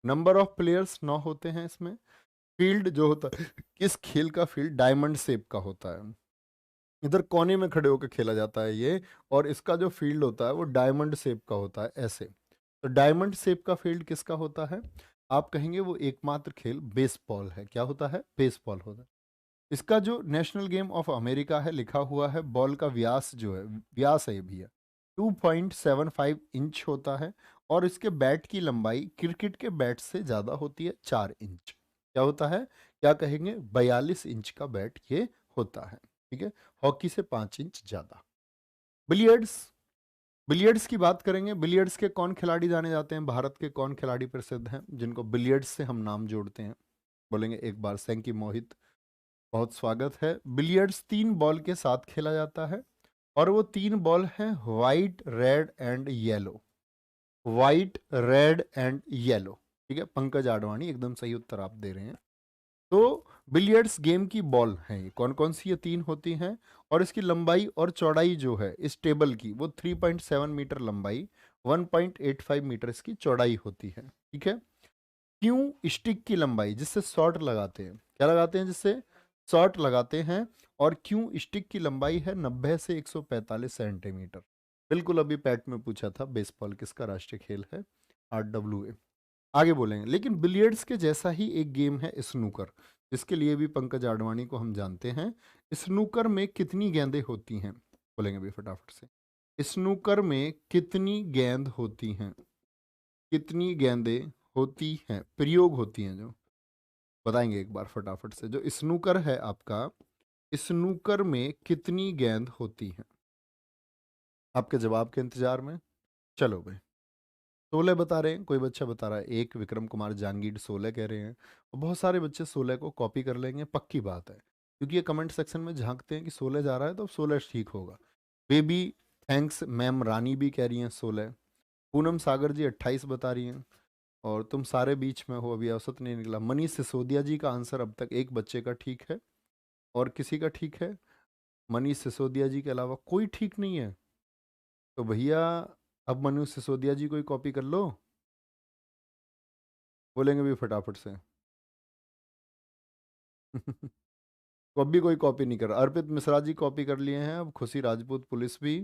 नंबर ऑफ प्लेयर्स 9 होते हैं इसमें। फील्ड जो होता है, किस खेल का फील्ड डायमंड शेप का होता है? इधर कोने में खड़े होकर खेला जाता है ये, और इसका जो फील्ड होता है वो डायमंड शेप का होता है, ऐसे। तो डायमंड शेप का फील्ड किसका होता है? आप कहेंगे वो एकमात्र खेल बेसबॉल है। क्या होता है? बेसबॉल होता है। इसका जो नेशनल गेम ऑफ अमेरिका है लिखा हुआ है, बॉल का व्यास जो है, व्यास है ये भैया, 2.75 इंच होता है। और इसके बैट की लंबाई क्रिकेट के बैट से ज़्यादा होती है, 4 इंच। क्या होता है? क्या कहेंगे? 42 इंच का बैट ये होता है। ठीक है, हॉकी से 5 इंच ज़्यादा। बिलियर्ड्स, बिलियर्ड्स की बात करेंगे। बिलियर्ड्स के कौन खिलाड़ी जाने जाते हैं, भारत के कौन खिलाड़ी प्रसिद्ध हैं जिनको बिलियर्ड्स से हम नाम जोड़ते हैं? बोलेंगे एक बार, सैंकी मोहित, बहुत स्वागत है। बिलियर्ड्स 3 बॉल के साथ खेला जाता है और वो 3 बॉल हैं white, red and yellow. White, red and yellow. ठीक है, पंकज आडवाणी एकदम सही उत्तर आप दे रहे हैं। तो बिलियर्ड्स गेम की बॉल हैं ये, कौन कौन सी? ये 3 होती हैं और इसकी लंबाई और चौड़ाई जो है इस टेबल की, वो 3.7 मीटर लंबाई, 1.85 मीटर इसकी चौड़ाई होती है। ठीक है, क्यों स्टिक की लंबाई, जिससे शॉट लगाते हैं, क्या लगाते हैं जिससे शॉट लगाते हैं, और क्यों स्टिक की लंबाई है 90 से 145 सेंटीमीटर? बिल्कुल अभी पैट में पूछा था, बेसबॉल किसका राष्ट्रीय खेल है? RWA। आगे बोलेंगे, लेकिन बिलियर्ड्स के जैसा ही एक गेम है स्नूकर, जिसके लिए भी पंकज आडवाणी को हम जानते हैं। स्नूकर में कितनी गेंदें होती हैं? बोलेंगे भी फटाफट से, स्नूकर में कितनी गेंद होती हैं? कितनी गेंदें होती हैं, प्रयोग होती हैं जो, बताएंगे एक बार फटाफट से। जो स्नूकर है आपका, स्नूकर में कितनी गेंद होती हैं? आपके जवाब के इंतजार में। चलो भाई, 16 बता रहे हैं, कोई बच्चा बता रहा है एक, विक्रम कुमार जांगीड 16 कह रहे हैं, और बहुत सारे बच्चे 16 को कॉपी कर लेंगे, पक्की बात है, क्योंकि ये कमेंट सेक्शन में झांकते हैं कि 16 जा रहा है तो 16 ठीक होगा। बेबी थैंक्स, मैम रानी भी कह रही हैं 16। पूनम सागर जी 28 बता रही हैं, और तुम सारे बीच में हो, अभी औसत नहीं निकला। मनीष सिसोदिया जी का आंसर अब तक एक बच्चे का ठीक है, और किसी का ठीक है? मनीष सिसोदिया जी के अलावा कोई ठीक नहीं है। तो भैया अब मनीष सिसोदिया जी को ही कॉपी कर लो, बोलेंगे भी फटाफट से। कभी कोई कॉपी नहीं कर रहा। अर्पित मिश्रा जी कॉपी कर लिए हैं, अब खुशी राजपूत पुलिस भी,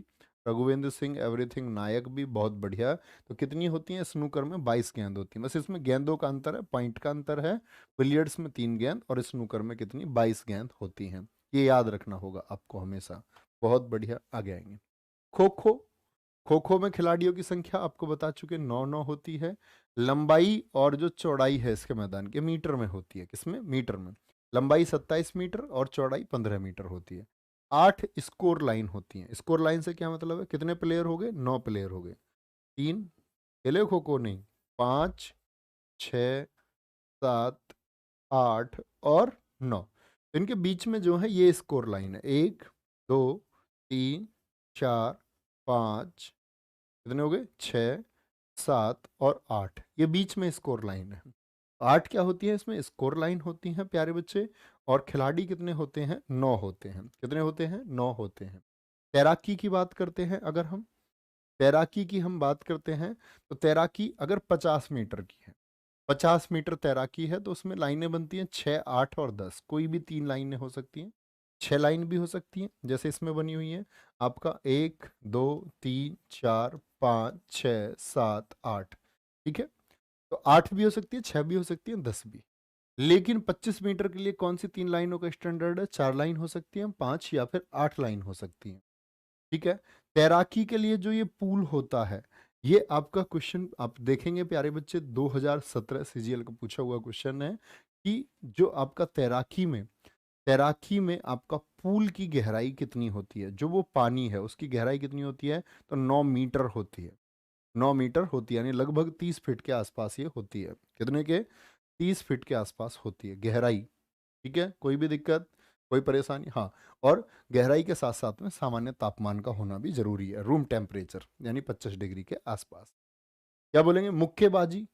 रघुवेंद्र सिंह एवरीथिंग नायक भी, बहुत बढ़िया। तो कितनी होती है स्नूकर में? 22 गेंद होती है, बस इसमें गेंदों का अंतर है, पॉइंट का अंतर है। बिलियर्ड्स में 3 गेंद और स्नूकर में कितनी? 22 गेंद होती हैं। ये याद रखना होगा आपको हमेशा। बहुत बढ़िया, आगे आएंगे। खो खो, खो खो में खिलाड़ियों की संख्या आपको बता चुके, 9 होती है। लंबाई और जो चौड़ाई है इसके मैदान के मीटर में होती है, किसमें? मीटर में। लंबाई 27 मीटर और चौड़ाई 15 मीटर होती है। 8 स्कोर लाइन होती है। स्कोर लाइन से क्या मतलब है? कितने प्लेयर हो गए? 9 प्लेयर हो गए। 3 खेले खो खो नहीं, 5, 6, 7, 8 और 9। इनके बीच में जो है ये स्कोर लाइन है, 1, 2, 3, 4, 5, कितने हो गए? 6, 7 और 8, ये बीच में स्कोर लाइन है। 8 क्या होती है? इसमें स्कोर लाइन होती हैं प्यारे बच्चे। और खिलाड़ी कितने होते हैं? 9 होते हैं। कितने होते हैं? 9 होते हैं। तैराकी की बात करते हैं अगर हम, तैराकी की हम बात करते हैं, तो तैराकी अगर 50 मीटर की है, 50 मीटर तैराकी है, तो उसमें लाइनें बनती हैं 6, 8 और 10। कोई भी 3 लाइनें हो सकती हैं, 6 लाइन भी हो सकती हैं, जैसे इसमें बनी हुई है आपका 1, 2, 3, 4, 5, 6, 7, 8। ठीक है, तो 8 भी हो सकती है, 6 भी हो सकती है, 10 भी। लेकिन 25 मीटर के लिए कौन सी 3 लाइनों का स्टैंडर्ड है? 4 लाइन हो सकती है, 5 या फिर 8 लाइन हो सकती है। ठीक है, तैराकी के लिए जो ये पूल होता है, ये आपका क्वेश्चन आप देखेंगे प्यारे बच्चे, 2017 सीजीएल का पूछा हुआ क्वेश्चन है कि जो आपका तैराकी में आपका पूल की गहराई कितनी होती है, जो वो पानी है उसकी गहराई कितनी होती है? तो 9 मीटर होती है। 9 मीटर होती है, यानी लगभग 30 फीट के आसपास ये होती है। कितने के? 30 फीट के आसपास होती है गहराई। ठीक है, कोई भी दिक्कत, कोई परेशानी? हाँ, और गहराई के साथ साथ में सामान्य तापमान का होना भी जरूरी है, रूम टेम्परेचर, यानी 25 डिग्री के आसपास। क्या बोलेंगे? मुक्केबाजी,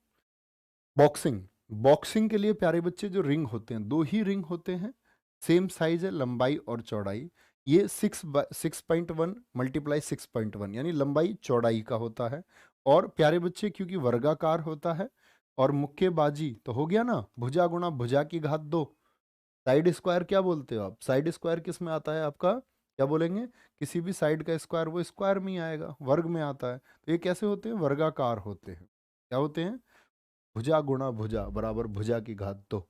बॉक्सिंग। बॉक्सिंग के लिए प्यारे बच्चे जो रिंग होते हैं, 2 ही रिंग होते हैं, सेम साइज है, लंबाई और चौड़ाई। ये 6.1 मल्टीप्लाई 6.1, यानी लंबाई चौड़ाई का होता है। और प्यारे बच्चे क्योंकि वर्गाकार होता है, और मुक्केबाजी तो हो गया ना, भुजा गुणा भुजा की घात 2। साइड स्क्वायर क्या बोलते हो आप? साइड स्क्वायर किस में आता है आपका? क्या बोलेंगे? किसी भी साइड का स्क्वायर वो स्क्वायर में ही आएगा, वर्ग में आता है। तो ये कैसे होते हैं? वर्गाकार होते हैं। क्या होते हैं? भुजा गुणा भुजा बराबर भुजा की घात 2।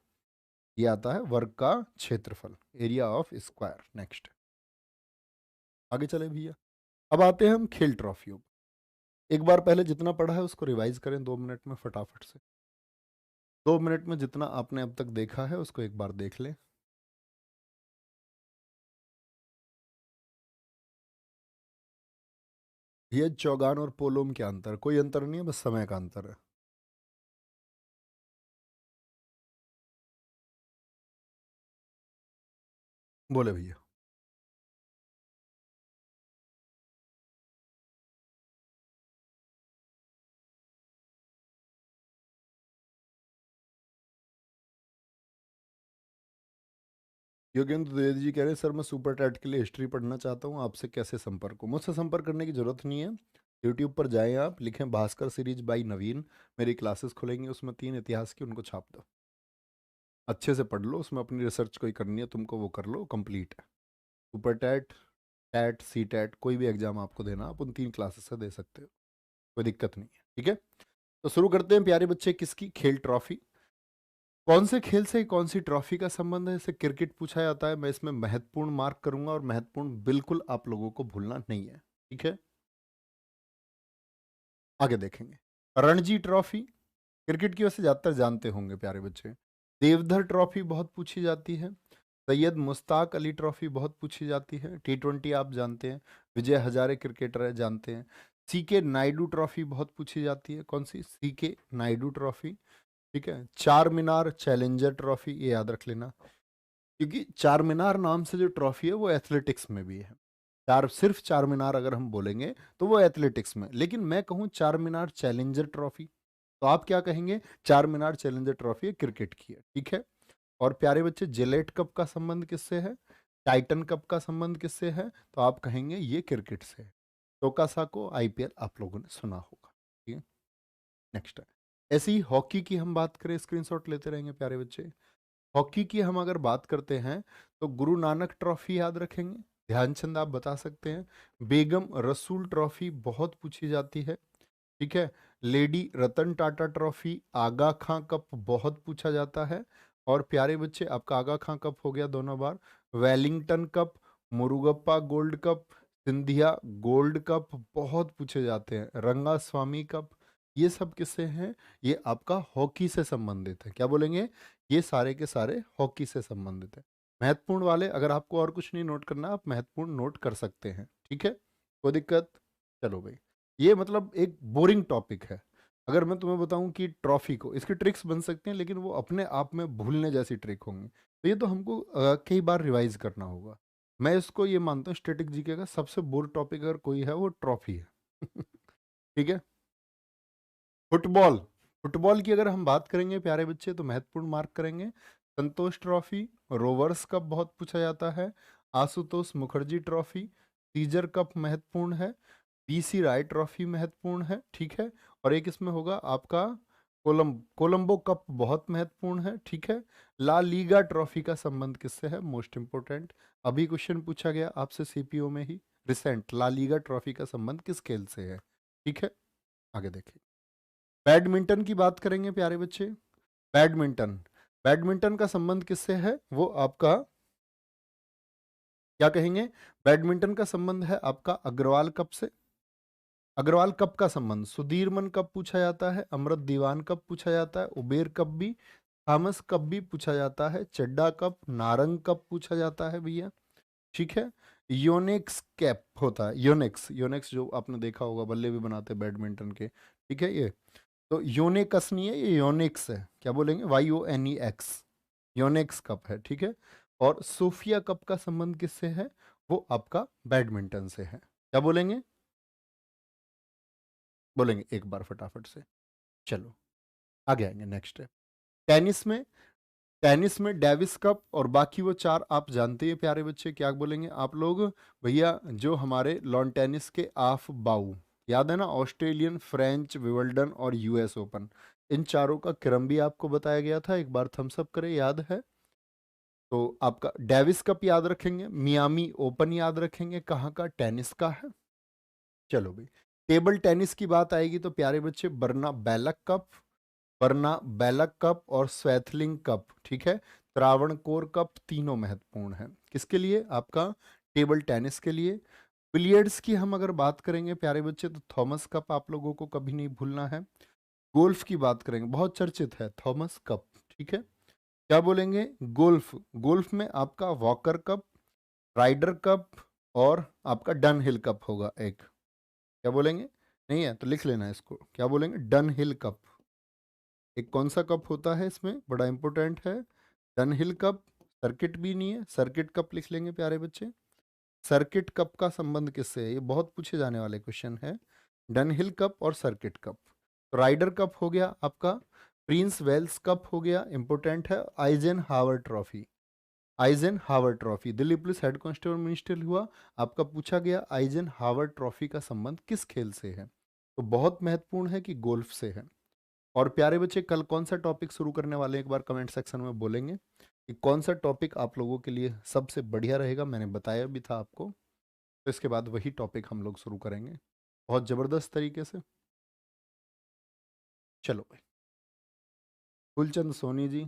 ये आता है वर्ग का क्षेत्रफल, एरिया ऑफ स्क्वायर। नेक्स्ट, आगे चले भैया। अब आते हैं हम खेल ट्रॉफियों। एक बार पहले जितना पढ़ा है उसको रिवाइज करें 2 मिनट में फटाफट से। 2 मिनट में जितना आपने अब तक देखा है उसको एक बार देख लें। ये चौगान और पोलो में क्या अंतर है? कोई अंतर नहीं है, बस समय का अंतर है। बोले भैया। योगेंद्र द्विवेदी जी कह रहे हैं सर मैं सुपर टैट के लिए हिस्ट्री पढ़ना चाहता हूँ, आपसे कैसे संपर्क हो? मुझसे संपर्क करने की जरूरत नहीं है। यूट्यूब पर जाएं, आप लिखें भास्कर सीरीज बाई नवीन, मेरी क्लासेस खुलेंगी, उसमें 3 इतिहास की, उनको छाप दो। अच्छे से पढ़ लो, उसमें अपनी रिसर्च कोई करनी है तुमको वो कर लो, कंप्लीट है। सुपर टैट, टैट, सी टैट, कोई भी एग्जाम आपको देना आप उन 3 क्लासेस से दे सकते हो, कोई दिक्कत नहीं है। ठीक है, तो शुरू करते हैं प्यारे बच्चे। किसकी खेल ट्रॉफी? कौन से खेल से कौन सी ट्रॉफी का संबंध है? इसे क्रिकेट पूछा जाता है। मैं इसमें महत्वपूर्ण मार्क करूंगा, और महत्वपूर्ण बिल्कुल आप लोगों को भूलना नहीं है। ठीक है, आगे देखेंगे। रणजी ट्रॉफी, क्रिकेट की वजह से ज्यादातर जानते होंगे प्यारे बच्चे। देवधर ट्रॉफी बहुत पूछी जाती है। सैयद मुश्ताक अली ट्रॉफी बहुत पूछी जाती है। T20 आप जानते हैं, विजय हजारे क्रिकेटर है, जानते हैं। सीके नायडू ट्रॉफी बहुत पूछी जाती है। कौन सी? C K Naidu trophy. ठीक है, चार मीनार चैलेंजर ट्रॉफी, ये याद रख लेना, क्योंकि चार मीनार नाम से जो ट्रॉफी है वो एथलेटिक्स में भी है। चार, सिर्फ चार मीनार अगर हम बोलेंगे तो वो एथलेटिक्स में, लेकिन मैं कहूँ चार मीनार चैलेंजर ट्रॉफी, तो आप क्या कहेंगे? चार मीनार चैलेंजर ट्रॉफी क्रिकेट की है। ठीक है, और प्यारे बच्चे जिलेट कप का संबंध किससे है? टाइटन कप का संबंध किससे है? तो आप कहेंगे ये क्रिकेट से है। टोकासाको आईपीएल आप लोगों ने सुना होगा। ठीक है, नेक्स्ट है। ऐसी ही हॉकी की हम बात करें, स्क्रीनशॉट लेते रहेंगे प्यारे बच्चे। हॉकी की हम अगर बात करते हैं तो गुरु नानक ट्रॉफी याद रखेंगे, ध्यानचंद आप बता सकते हैं। बेगम रसूल ट्रॉफी बहुत पूछी जाती है। ठीक है, लेडी रतन टाटा ट्रॉफी, आगा खां कप बहुत पूछा जाता है। और प्यारे बच्चे आपका आगा खां कप हो गया दोनों बार। Wellington cup, Murugappa gold cup, Scindia gold cup बहुत पूछे जाते हैं। रंगा स्वामी कप, ये सब किससे हैं? ये आपका हॉकी से संबंधित है। क्या बोलेंगे? ये सारे के सारे हॉकी से संबंधित है। महत्वपूर्ण वाले, अगर आपको और कुछ नहीं नोट करना, आप महत्वपूर्ण नोट कर सकते हैं। ठीक है, कोई दिक्कत? चलो भाई, ये मतलब एक बोरिंग टॉपिक है। अगर मैं तुम्हें बताऊं कि ट्रॉफी को, इसके ट्रिक्स बन सकते हैं, लेकिन वो अपने आप में भूलने जैसी ट्रिक होंगी, तो ये तो हमको कई बार रिवाइज करना होगा। मैं इसको ये मानता हूँ स्टैटिक जीके का सबसे बोर टॉपिक अगर कोई है वो ट्रॉफी है। ठीक है, फुटबॉल। फुटबॉल की अगर हम बात करेंगे प्यारे बच्चे तो महत्वपूर्ण मार्क करेंगे। संतोष ट्रॉफी, रोवर्स कप बहुत पूछा जाता है। आशुतोष मुखर्जी ट्रॉफी, सीजर कप महत्वपूर्ण है। पीसी राय ट्रॉफी महत्वपूर्ण है। ठीक है, और एक इसमें होगा आपका कोलंबो कप बहुत महत्वपूर्ण है। ठीक है, ला लीगा ट्रॉफी का संबंध किससे है? मोस्ट इंपोर्टेंट, अभी क्वेश्चन पूछा गया आपसे सीपीओ में ही, रिसेंट, ला लीगा ट्रॉफी का संबंध किस खेल से है? ठीक है, आगे देखिए। बैडमिंटन की बात करेंगे प्यारे बच्चे। बैडमिंटन, बैडमिंटन का संबंध किससे है? वो आपका क्या कहेंगे? बैडमिंटन का संबंध है आपका अग्रवाल कप से। अग्रवाल कप का संबंध सुधीरमन कप पूछा जाता है, अमृत दीवान कप पूछा जाता है, उबेर कप भी, थॉमस कप भी पूछा जाता है, चड्डा कप, नारंग कप पूछा जाता है भैया। ठीक है, योनेक्स कैप होता है, योनेक्स, योनेक्स जो आपने देखा होगा बल्ले भी बनाते हैं बैडमिंटन के। ठीक है, ये तो योनेक्स नहीं है, ये योनेक्स है। क्या बोलेंगे? YONEX, योनेक्स कप है। ठीक है, और सोफिया कप का संबंध किससे है? वो आपका बैडमिंटन से है। क्या बोलेंगे? बोलेंगे एक बार फटाफट से। चलो आगे आएंगे, नेक्स्ट है। टेनिस में, टेनिस में डेविस कप, और बाकी वो चार आप जानते हैं प्यारे बच्चे। क्या बोलेंगे आप लोग? भैया जो हमारे लॉन टेनिस के आफ बाउ, याद है ना? ऑस्ट्रेलियन, फ्रेंच, विंबलडन और यूएस ओपन, इन चारों का क्रम भी आपको बताया गया था, एक बार थम्स अप करें, याद है? तो आपका डेविस कप याद रखेंगे, मियामी ओपन याद रखेंगे, कहाँ का? टेनिस का है। चलो भाई, टेबल टेनिस की बात आएगी तो प्यारे बच्चे बर्ना बैलक कप, वरना बेलक कप और स्वैथलिंग कप। ठीक है, त्रावणकोर कप, तीनों महत्वपूर्ण है। किसके लिए? आपका टेबल टेनिस के लिए। बिलियर्ड्स की हम अगर बात करेंगे प्यारे बच्चे तो थॉमस कप आप लोगों को कभी नहीं भूलना है। गोल्फ की बात करेंगे, बहुत चर्चित है थॉमस कप। ठीक है, क्या बोलेंगे? गोल्फ, गोल्फ में आपका वॉकर कप, राइडर कप और आपका डन हिल कप होगा एक। क्या बोलेंगे? नहीं है तो लिख लेना इसको, क्या बोलेंगे? डन हिल कप। एक कौन सा कप होता है इसमें, बड़ा इंपॉर्टेंट है, डन हिल कप। सर्किट भी नहीं है, सर्किट कप लिख लेंगे प्यारे बच्चे। सर्किट कप का संबंध किससे है, ये बहुत पूछे जाने वाले क्वेश्चन है। डन हिल कप और सर्किट कप। तो राइडर कप हो गया आपका, प्रिंस वेल्स कप हो गया, इंपॉर्टेंट है, Eisenhower trophy. Eisenhower trophy, Delhi police head constable minister हुआ, आपका पूछा गया आइजन हावर ट्रॉफी का संबंध किस खेल से है, तो बहुत महत्वपूर्ण है कि गोल्फ से है। और प्यारे बच्चे कल कौन सा टॉपिक शुरू करने वाले हैं, एक बार कमेंट सेक्शन में बोलेंगे कि कौन सा टॉपिक आप लोगों के लिए सबसे बढ़िया रहेगा, मैंने बताया भी था आपको। तो इसके बाद वही टॉपिक हम लोग शुरू करेंगे बहुत ज़बरदस्त तरीके से। चलो भाई, फुलचंद सोनी जी,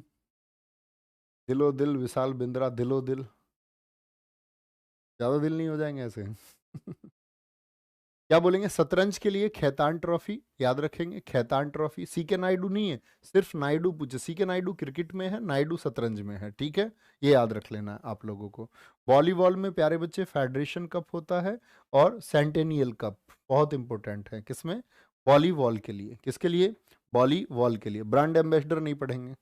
दिलो दिल, विशाल बिंद्रा, दिलो दिल, ज़्यादा दिल नहीं हो जाएंगे ऐसे? क्या बोलेंगे? शतरंज के लिए खैतान ट्रॉफी, याद रखेंगे खैतान ट्रॉफी। सी के नायडू नहीं है, सिर्फ नायडू पूछे, सी के नायडू क्रिकेट में है, नायडू शतरंज में है, ठीक है, ये याद रख लेना है आप लोगों को। वॉलीबॉल में प्यारे बच्चे फेडरेशन कप होता है और सेंटेनियल कप, बहुत इंपॉर्टेंट है किसमें, वॉलीबॉल के लिए। किसके लिए? वॉलीबॉल के लिए। ब्रांड एम्बेसडर नहीं पढ़ेंगे,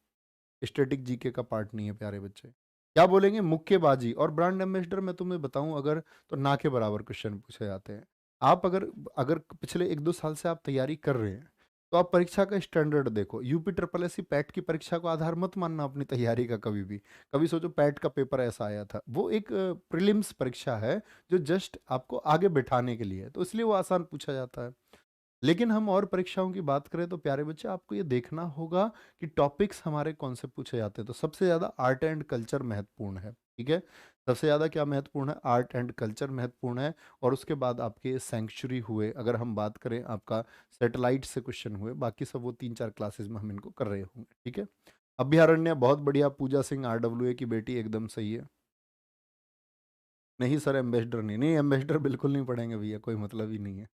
स्टैटिक जीके का पार्ट नहीं है प्यारे बच्चे। क्या बोलेंगे? मुक्केबाजी और ब्रांड एम्बेसडर मैं तुम्हें बताऊं अगर, तो ना के बराबर क्वेश्चन पूछे जाते हैं। आप अगर अगर पिछले 1-2 साल से आप तैयारी कर रहे हैं, तो आप परीक्षा का स्टैंडर्ड देखो। यूपी ट्रिपल एस पैट की परीक्षा को आधार मत मानना अपनी तैयारी का कभी भी। कभी सोचो पैट का पेपर ऐसा आया था, वो एक प्रीलिम्स परीक्षा है जो जस्ट आपको आगे बैठाने के लिए है, तो इसलिए वो आसान पूछा जाता है। लेकिन हम और परीक्षाओं की बात करें तो प्यारे बच्चे आपको ये देखना होगा कि टॉपिक्स हमारे कौन से पूछे जाते हैं। तो सबसे ज़्यादा आर्ट एंड कल्चर महत्वपूर्ण है, ठीक है, सबसे ज़्यादा क्या महत्वपूर्ण है, आर्ट एंड कल्चर महत्वपूर्ण है। और उसके बाद आपके सेंचुरी हुए, अगर हम बात करें आपका सैटेलाइट से क्वेश्चन हुए, बाकी सब वो 3-4 क्लासेस में हम इनको कर रहे होंगे, ठीक है। अभ्यारण्य बहुत बढ़िया, पूजा सिंह RWA की बेटी, एकदम सही है। नहीं सर एम्बेसडर नहीं, नहीं एम्बेसडर बिल्कुल नहीं पढ़ेंगे भैया, कोई मतलब ही नहीं है।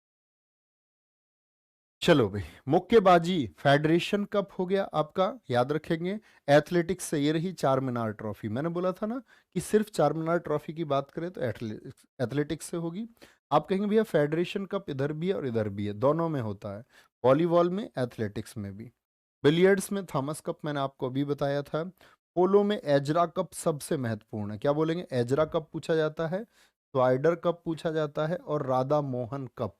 चलो भाई, मुक्केबाजी फेडरेशन कप हो गया आपका, याद रखेंगे। एथलेटिक्स से ये रही चार मीनार ट्रॉफी, मैंने बोला था ना कि सिर्फ चार मीनार ट्रॉफी की बात करें तो एथलेटिक्स से होगी। आप कहेंगे भैया फेडरेशन कप इधर भी है और इधर भी है, दोनों में होता है, वॉलीबॉल में, एथलेटिक्स में भी। बिलियर्ड्स में थॉमस कप मैंने आपको अभी बताया था। पोलो में एजरा कप सबसे महत्वपूर्ण है, क्या बोलेंगे? एजरा कप पूछा जाता है, स्वाइडर कप पूछा जाता है, और राधा मोहन कप।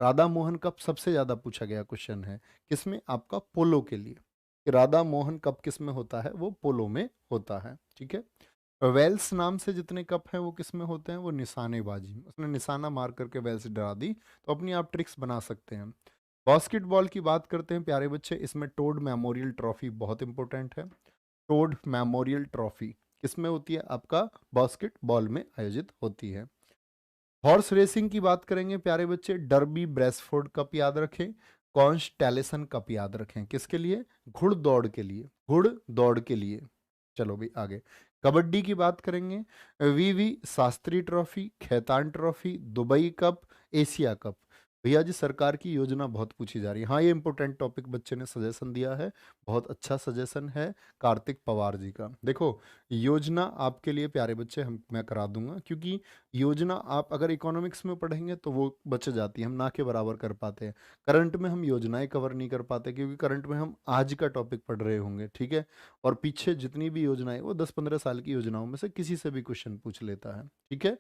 राधा मोहन कप सबसे ज्यादा पूछा गया क्वेश्चन है, किसमें? आपका पोलो के लिए, कि राधा मोहन कप किस में होता है, वो पोलो में होता है, ठीक है। वेल्स नाम से जितने कप हैं वो किस में होते हैं, वो निशानेबाजी में, उसने निशाना मार करके वेल्स डरा दी, तो अपनी आप ट्रिक्स बना सकते हैं। बास्केटबॉल की बात करते हैं प्यारे बच्चे, इसमें टोड मेमोरियल ट्रॉफी बहुत इंपॉर्टेंट है। टोड मेमोरियल ट्रॉफी किसमें होती है? आपका बास्केटबॉल में आयोजित होती है। हॉर्स रेसिंग की बात करेंगे प्यारे बच्चे, डर्बी ब्रेसफोर्ड कप याद रखें, कॉन्स टैलिसन कप याद रखें, किसके लिए? घुड़दौड़ के लिए, घुड़दौड़ के लिए। चलो भी आगे, कबड्डी की बात करेंगे, VV Shastri trophy, Khaitan trophy, Dubai cup, Asia cup. भैया जी सरकार की योजना बहुत पूछी जा रही है, हाँ ये इंपॉर्टेंट टॉपिक बच्चे ने सजेशन दिया है, बहुत अच्छा सजेशन है कार्तिक पवार जी का। देखो योजना आपके लिए प्यारे बच्चे हम मैं करा दूंगा, क्योंकि योजना आप अगर इकोनॉमिक्स में पढ़ेंगे तो वो बच जाती है, हम ना के बराबर कर पाते हैं। करंट में हम योजनाएं कवर नहीं कर पाते, क्योंकि करंट में हम आज का टॉपिक पढ़ रहे होंगे, ठीक है। और पीछे जितनी भी योजनाएं, वो 10-15 साल की योजनाओं में से किसी से भी क्वेश्चन पूछ लेता है, ठीक है।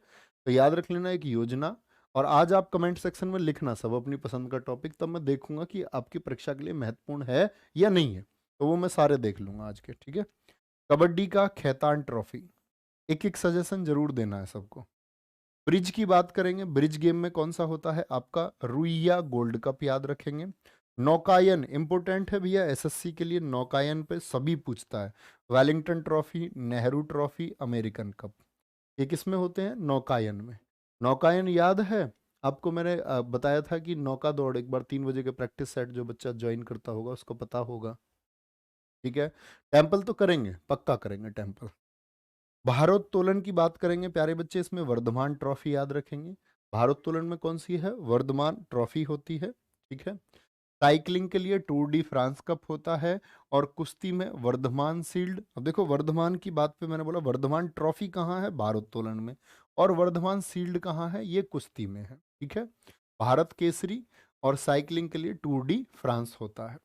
तो याद रख लेना एक योजना। और आज आप कमेंट सेक्शन में लिखना सब अपनी पसंद का टॉपिक, तब मैं देखूंगा कि आपकी परीक्षा के लिए महत्वपूर्ण है या नहीं है, तो वो मैं सारे देख लूंगा आज के, ठीक है। कबड्डी का खैतान ट्रॉफी, एक एक सजेशन जरूर देना है सबको। ब्रिज की बात करेंगे, ब्रिज गेम में कौन सा होता है? आपका रुइया गोल्ड कप याद रखेंगे। नौकायन इंपोर्टेंट है भैया, एसएससी के लिए नौकायन पे सभी पूछता है। Wellington trophy, Nehru trophy, American cup, ये किस में होते हैं? नौकायन में। नौकायन याद है आपको, मैंने बताया था कि नौका दौड़ एक बार 3 बजे के प्रैक्टिस सेट जो बच्चा ज्वाइन करता होगा उसको पता होगा, ठीक है। टेम्पल तो करेंगे, पक्का करेंगे टेम्पल। भारोत्तोलन की बात करेंगे प्यारे बच्चे, इसमें वर्धमान ट्रॉफी याद रखेंगे। भारोत्तोलन में कौन सी है? वर्धमान ट्रॉफी होती है, ठीक है। साइकिलिंग के लिए टूर डी फ्रांस कप होता है। और कुश्ती में वर्धमान शील्ड। अब देखो वर्धमान की बात पे मैंने बोला वर्धमान ट्रॉफी कहाँ है? भारोत्तोलन में। और वर्धमान शील्ड कहाँ है? ये कुश्ती में है, ठीक है। भारत केसरी और साइकिलिंग के लिए टूर डी फ्रांस होता है।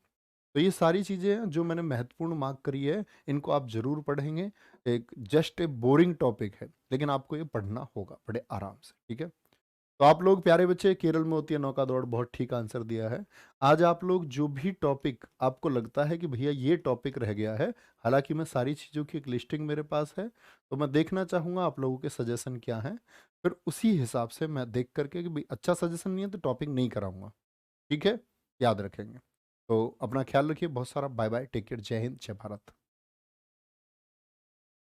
तो ये सारी चीज़ें हैं जो मैंने महत्वपूर्ण मार्क करी है, इनको आप ज़रूर पढ़ेंगे। एक जस्ट ए बोरिंग टॉपिक है, लेकिन आपको ये पढ़ना होगा बड़े आराम से, ठीक है? तो आप लोग प्यारे बच्चे, केरल में होती है नौका दौड़, बहुत ठीक आंसर दिया है। आज आप लोग जो भी टॉपिक आपको लगता है कि भैया ये टॉपिक रह गया है, हालाँकि मैं सारी चीज़ों की एक लिस्टिंग मेरे पास है, तो मैं देखना चाहूँगा आप लोगों के सजेशन क्या हैं। फिर उसी हिसाब से मैं देख कर के कि भई अच्छा सजेशन नहीं है तो टॉपिक नहीं कराऊँगा, ठीक है? याद रखेंगे। तो अपना ख्याल रखिए, बहुत सारा बाय-बाय, टेक केयर, जय हिंद, जय भारत।